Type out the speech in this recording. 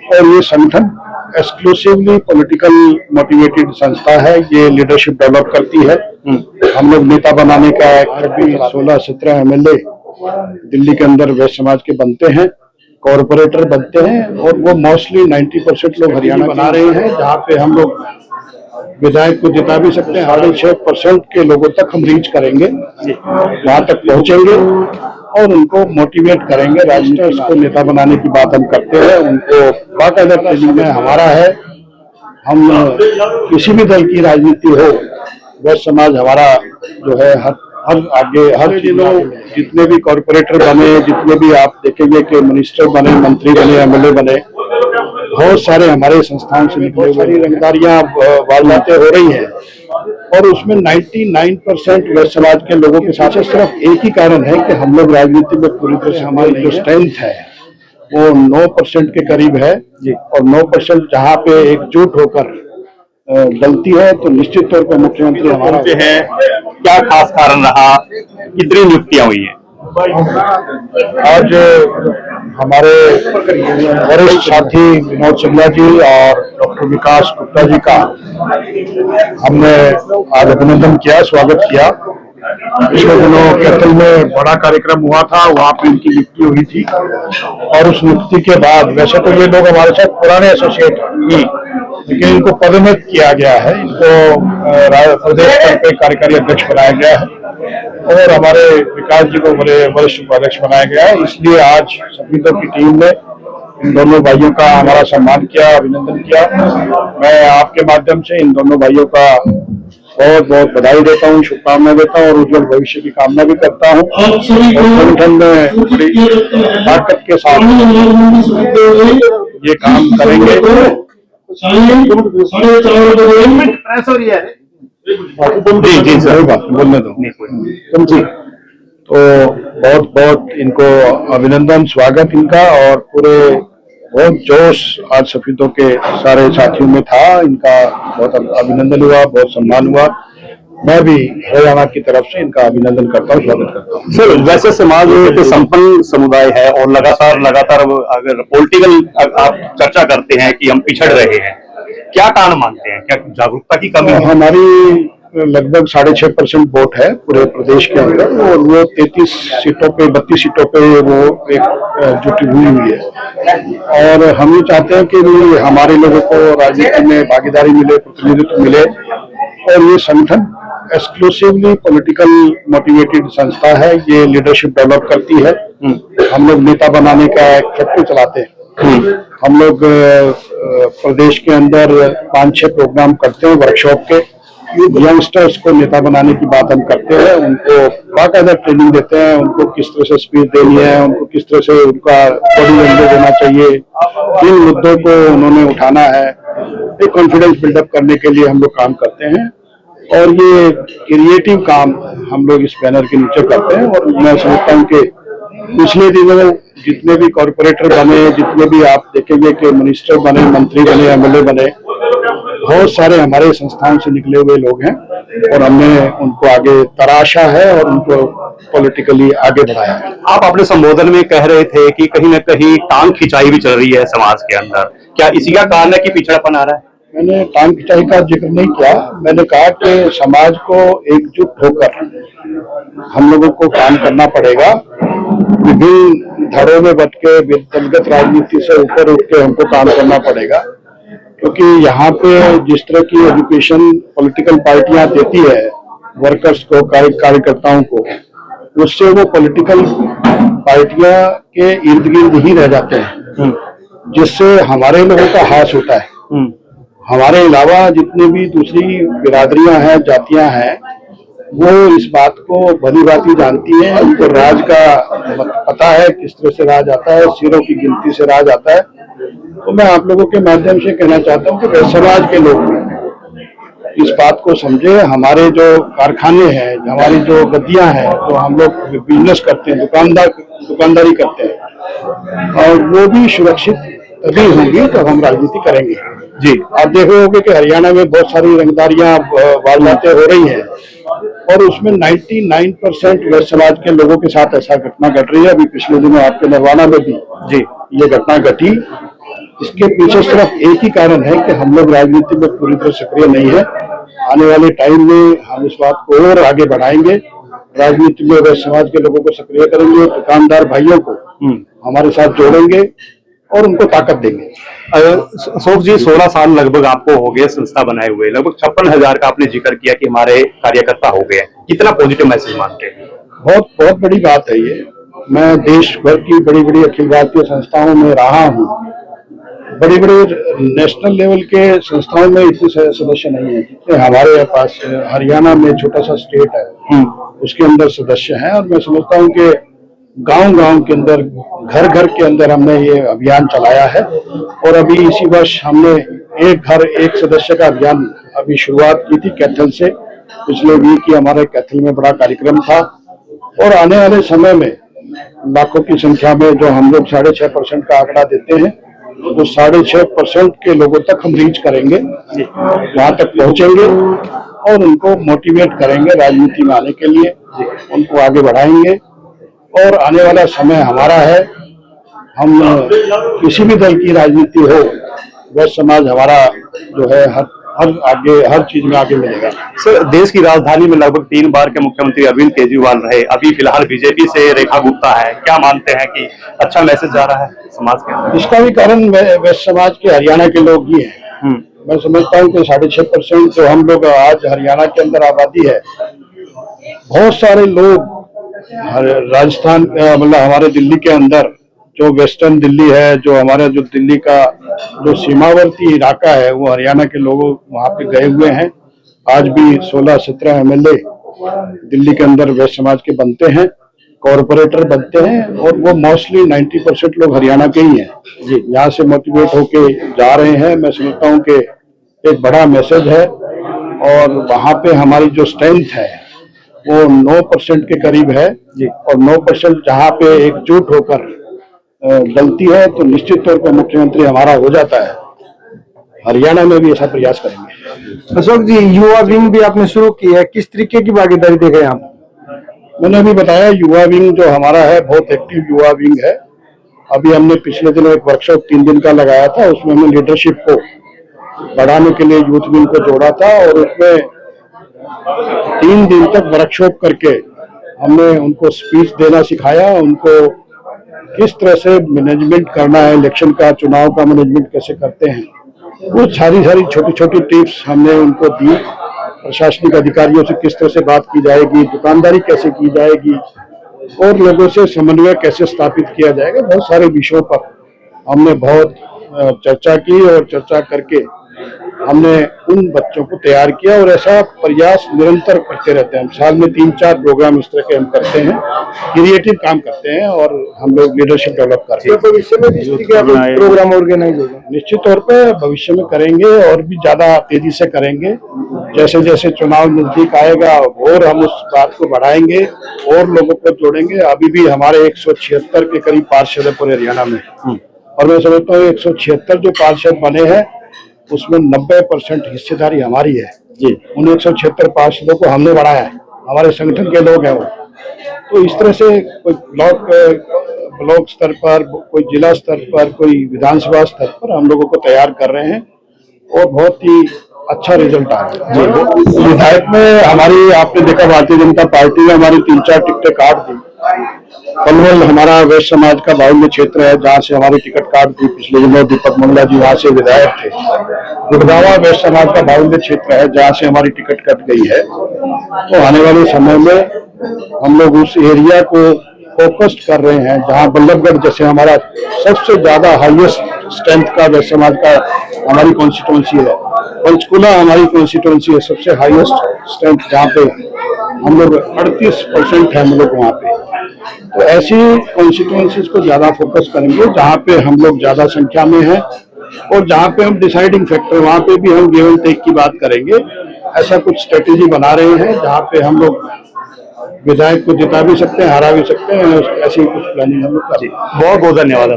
और ये संगठन एक्सक्लूसिवली पॉलिटिकल मोटिवेटेड संस्था है। ये लीडरशिप डेवलप करती है। हम लोग नेता बनाने का भी 16-17 एमएलए दिल्ली के अंदर वैश्य समाज के बनते हैं, कॉरपोरेटर बनते हैं, और वो मोस्टली 90% लोग हरियाणा बना रहे हैं, जहाँ पे हम लोग विधायक को जिता भी सकते हैं। 6.5% के लोगों तक हम रीच करेंगे, वहां तक पहुंचेंगे और उनको मोटिवेट करेंगे। राजनीतिक को नेता बनाने की बात हम करते हैं, उनको बाकायदा ट्रेनिंग में हमारा है। हम किसी भी दल की राजनीति हो, वैश्य समाज हमारा जो है हर दिनों जितने भी कॉरपोरेटर बने, जितने भी आप देखेंगे कि मिनिस्टर बने, मंत्री बने, एमएलए बने, बहुत सारे हमारे संस्थान से निकले, सारी रंगदारियां वारदातें हो रही हैं और उसमें 99% वैश्य समाज के लोगों के साथ सिर्फ एक ही कारण है कि हम लोग राजनीति में पूरी तरह से हमारी जो स्ट्रेंथ है वो 9% के करीब है और 9% जहाँ पे एकजुट होकर गलती है तो निश्चित तौर पर मुख्यमंत्री हमारा है। क्या खास कारण रहा, कितनी नियुक्तियां हुई हैं? आज हमारे वरिष्ठ साथी विनोद सिंगला जी और डॉक्टर विकास गुप्ता जी का हमने आज अभिनंदन किया, स्वागत किया। पिछले दिनों कैथल में बड़ा कार्यक्रम हुआ था, वहाँ पे इनकी नियुक्ति हुई थी और उस नियुक्ति के बाद वैसे तो ये लोग हमारे साथ पुराने एसोसिएट ही, लेकिन इनको पदोन्नत किया गया है, इनको प्रदेश के कार्यकारी अध्यक्ष बनाया गया है और हमारे विकास जी को बड़े वरिष्ठ उपाध्यक्ष बनाया गया है। इसलिए आज सभी लोग की टीम ने इन दोनों भाइयों का हमारा सम्मान किया, अभिनंदन किया। मैं आपके माध्यम से इन दोनों भाइयों का बहुत बहुत बधाई देता हूँ, शुभकामनाएं देता हूँ और उज्जवल भविष्य की कामना भी करता हूँ। संगठन में बड़ी ताकत के साथ ये काम करेंगे। जी सर, बोलने दो तुम जी। तो बहुत बहुत इनको अभिनंदन, स्वागत इनका, और पूरे बहुत जोश आज सफीदों के सारे साथियों में था। इनका बहुत अभिनंदन हुआ, बहुत सम्मान हुआ। मैं भी हरियाणा की तरफ से इनका अभिनंदन करता हूँ, स्वागत करता हूँ। सर, वैसे समाज एक संपन्न समुदाय है और लगातार अगर पॉलिटिकल आप चर्चा करते हैं कि हम पिछड़ रहे हैं, क्या कारण मानते हैं? क्या जागरूकता की कमी है? हमारी लगभग 6.5% वोट है पूरे प्रदेश के अंदर और वो 32 सीटों पे वो एक जुटी हुई है और हम ये चाहते हैं कि हमारे लोगों को राजनीति में भागीदारी मिले, प्रतिनिधित्व मिले। और ये संगठन एक्सक्लूसिवली पॉलिटिकल मोटिवेटेड संस्था है। ये लीडरशिप डेवलप करती है। हम लोग नेता बनाने का एक फैक्ट्री चलाते हैं। हम लोग प्रदेश के अंदर 5-6 प्रोग्राम करते हैं वर्कशॉप के। यंगस्टर्स को नेता बनाने की बात हम करते हैं, उनको बाकायदा ट्रेनिंग देते हैं, उनको किस तरह से स्पीच देनी है, उनको किस तरह से उनका बॉडी लैंग्वेज देना चाहिए, किन मुद्दों को उन्होंने उठाना है। एक कॉन्फिडेंस बिल्डअप करने के लिए हम लोग काम करते हैं और ये क्रिएटिव काम हम लोग इस बैनर के नीचे करते हैं। और मैं समझता हूँ कि पिछले दिनों जितने भी कॉरपोरेटर बने, जितने भी आप देखेंगे कि मिनिस्टर बने, मंत्री बने, एमएलए बने, बहुत सारे हमारे संस्थान से निकले हुए लोग हैं और हमने उनको आगे तराशा है और उनको पॉलिटिकली आगे बढ़ाया है। आप अपने संबोधन में कह रहे थे कि कहीं न कहीं टांग खिंचाई भी चल रही है समाज के अंदर, क्या इसी का कारण है कि पिछड़ापन आ रहा है? मैंने टांग खिंचाई का जिक्र नहीं किया। मैंने कहा कि समाज को एकजुट होकर हम लोगों को काम करना पड़ेगा। विभिन्न धड़ों में बट के दलगत राजनीति से ऊपर उठ के हमको काम करना पड़ेगा, क्योंकि यहाँ पे जिस तरह की एजुकेशन पॉलिटिकल पार्टियां देती है वर्कर्स को, कार्यकर्ताओं को, उससे वो पॉलिटिकल पार्टियां के इर्द गिर्द ही रह जाते हैं, जिससे हमारे लोगों का हास होता है। हमारे अलावा जितनी भी दूसरी बिरादरियां हैं, जातियां हैं, वो इस बात को भली भांति जानती हैं। उनको राज का पता है, किस तरह से राज आता है, सिरों की गिनती से राज आता है। तो मैं आप लोगों के माध्यम से कहना चाहता हूँ कि समाज के लोग इस बात को समझे। हमारे जो कारखाने हैं, हमारी जो गद्दियां हैं, तो हम लोग बिजनेस करते हैं, दुकानदारी करते हैं और वो भी सुरक्षित तभी होंगी तो हम राजनीति करेंगे। जी, आप देख रहे होंगे कि हरियाणा में बहुत सारी रंगदारियां, वारदातें हो रही हैं और उसमें 99% वैश्य समाज के लोगों के साथ ऐसा घटना घट रही है। अभी पिछले दिनों आपके नरवाना में भी जी ये घटना घटी इसके पीछे सिर्फ एक ही कारण है कि हम लोग राजनीति में पूरी तरह सक्रिय नहीं है। आने वाले टाइम में हम इस बात को और आगे बढ़ाएंगे, राजनीति में वैश्य समाज के लोगों को सक्रिय करेंगे, दुकानदार भाइयों को हमारे साथ जोड़ेंगे और उनको ताकत देंगे। अशोक जी, 16 साल लगभग आपको हो गए संस्था बनाए हुए, लगभग 56,000 का आपने जिक्र किया कि हमारे कार्यकर्ता हो गए, कितना पॉजिटिव मैसेज मानते हैं? बहुत बहुत बड़ी बात है ये। मैं देश भर की बड़ी बड़ी अखिल भारतीय संस्थाओं में रहा हूँ, बड़े बड़े नेशनल लेवल के संस्थाओं में इतने सदस्य नहीं है जितने हमारे पास। हरियाणा में छोटा सा स्टेट है, उसके अंदर सदस्य हैं, और मैं समझता हूँ कि गांव-गांव के अंदर, घर-घर के अंदर हमने ये अभियान चलाया है। और अभी इसी वर्ष हमने एक घर एक सदस्य का अभियान अभी शुरुआत की थी कैथल से। पिछले वीक ही हमारे कैथल में बड़ा कार्यक्रम था, और आने वाले समय में लाखों की संख्या में जो हम लोग 6.5% का आंकड़ा देते हैं, तो 6.5% के लोगों तक हम रीच करेंगे, वहां तक पहुंचेंगे और उनको मोटिवेट करेंगे राजनीति में आने के लिए, उनको आगे बढ़ाएंगे। और आने वाला समय हमारा है, हम किसी भी दल की राजनीति हो, वैश्य समाज हमारा जो है हर चीज में आगे मिलेगा। सर, देश की राजधानी में लगभग 3 बार के मुख्यमंत्री अरविंद केजरीवाल रहे, अभी फिलहाल बीजेपी से रेखा गुप्ता है, क्या मानते हैं कि अच्छा मैसेज जा रहा है समाज के? इसका भी कारण वैश्य समाज के हरियाणा के लोग ही हैं। मैं समझता हूँ कि 6.5% जो हम लोग आज हरियाणा के अंदर आबादी है, बहुत सारे लोग राजस्थान मतलब हमारे दिल्ली के अंदर जो वेस्टर्न दिल्ली है, जो हमारा जो दिल्ली का जो सीमावर्ती इलाका है, वो हरियाणा के लोग वहां पे गए हुए हैं। आज भी 16-17 MLA दिल्ली के अंदर वैश्य समाज के बनते हैं, कॉरपोरेटर बनते हैं, और वो मोस्टली 90% लोग हरियाणा के ही हैं जी। यहाँ से मोटिवेट होके जा रहे हैं। मैं समझता हूँ कि एक बड़ा मैसेज है, और वहां पे हमारी जो स्ट्रेंथ है वो 9% के करीब है जी। और 9% जहाँ पे एकजुट होकर गलती है तो निश्चित तौर पर मुख्यमंत्री हमारा हो जाता है। हरियाणा में भी ऐसा प्रयास करेंगे। अशोक जी, युवा विंग भी आपने शुरू की है, किस तरीके की भागीदारी देख रहे हैं आप? मैंने अभी बताया, युवा विंग जो हमारा है बहुत एक्टिव युवा विंग है। अभी हमने पिछले दिनों एक वर्कशॉप 3 दिन का लगाया था, उसमें हमने लीडरशिप को बढ़ाने के लिए यूथ विंग को जोड़ा था, और उसमें 3 दिन तक वर्कशॉप करके हमने उनको स्पीच देना सिखाया, उनको किस तरह से मैनेजमेंट करना है, इलेक्शन का, चुनाव का मैनेजमेंट कैसे करते हैं, वो सारी छोटी छोटी टिप्स हमने उनको दी। प्रशासनिक अधिकारियों से किस तरह से बात की जाएगी, दुकानदारी कैसे की जाएगी, और लोगों से समन्वय कैसे स्थापित किया जाएगा, बहुत सारे विषयों पर हमने बहुत चर्चा की, और चर्चा करके हमने उन बच्चों को तैयार किया। और ऐसा प्रयास निरंतर करते रहते हैं। साल में 3-4 प्रोग्राम इस तरह के हम करते हैं, क्रिएटिव काम करते हैं, और हम लोग लीडरशिप डेवलप करते हैं। भविष्य में भी इस तरीके के प्रोग्राम ऑर्गेनाइज होगा? निश्चित तौर पे भविष्य में करेंगे, और भी ज्यादा तेजी से करेंगे। जैसे जैसे चुनाव नजदीक आएगा और हम उस बात को बढ़ाएंगे और लोगों को जोड़ेंगे। अभी भी हमारे 176 के करीब पार्षद है पूरे हरियाणा में, और मैं समझता हूँ 176 जो पार्षद बने हैं उसमें 90% हिस्सेदारी हमारी है जी। उन 176 पार्षदों को हमने बढ़ाया है, हमारे संगठन के लोग हैं वो। तो इस तरह से कोई ब्लॉक स्तर पर, कोई जिला स्तर पर, कोई विधानसभा स्तर पर हम लोगों को तैयार कर रहे हैं, और बहुत ही अच्छा रिजल्ट आ रहा है। विधायक में हमारी, आपने देखा भारतीय जनता पार्टी ने हमारी 3-4 टिकटें काट दी। पलवल हमारा वैश्य समाज का बाहुल्य क्षेत्र है, जहाँ से हमारी टिकट काट दी पिछले दिनों। दीपक मंगला जी वहाँ से विधायक थे। गुड़गावा वैश्य समाज का बाहुल्य क्षेत्र है, जहाँ से हमारी टिकट कट गई है। तो आने वाले समय में हम लोग उस एरिया को फोकस्ड कर रहे हैं, जहाँ बल्लभगढ़ जैसे हमारा सबसे ज्यादा हाईएस्ट स्ट्रेंथ का वैश्य समाज का हमारी कॉन्स्टिट्यूंसी है। पंचकुला हमारी कॉन्स्टिट्यूंसी है सबसे हाईएस्ट स्ट्रेंथ, जहाँ पे हम लोग 38% है हम लोग वहाँ पे। तो ऐसी कॉन्स्टिट्यूंसीज को ज्यादा फोकस करेंगे, जहाँ पे हम लोग ज्यादा संख्या में हैं, और जहाँ पे हम डिसाइडिंग फैक्टर, वहाँ पे भी हम गिव एंड टेक की बात करेंगे। ऐसा कुछ स्ट्रेटेजी बना रहे हैं, जहाँ पे हम लोग विधायक को जिता भी सकते हैं, हरा भी सकते हैं। ऐसी कुछ प्लानिंग हम लोग करें। बहुत बहुत धन्यवाद।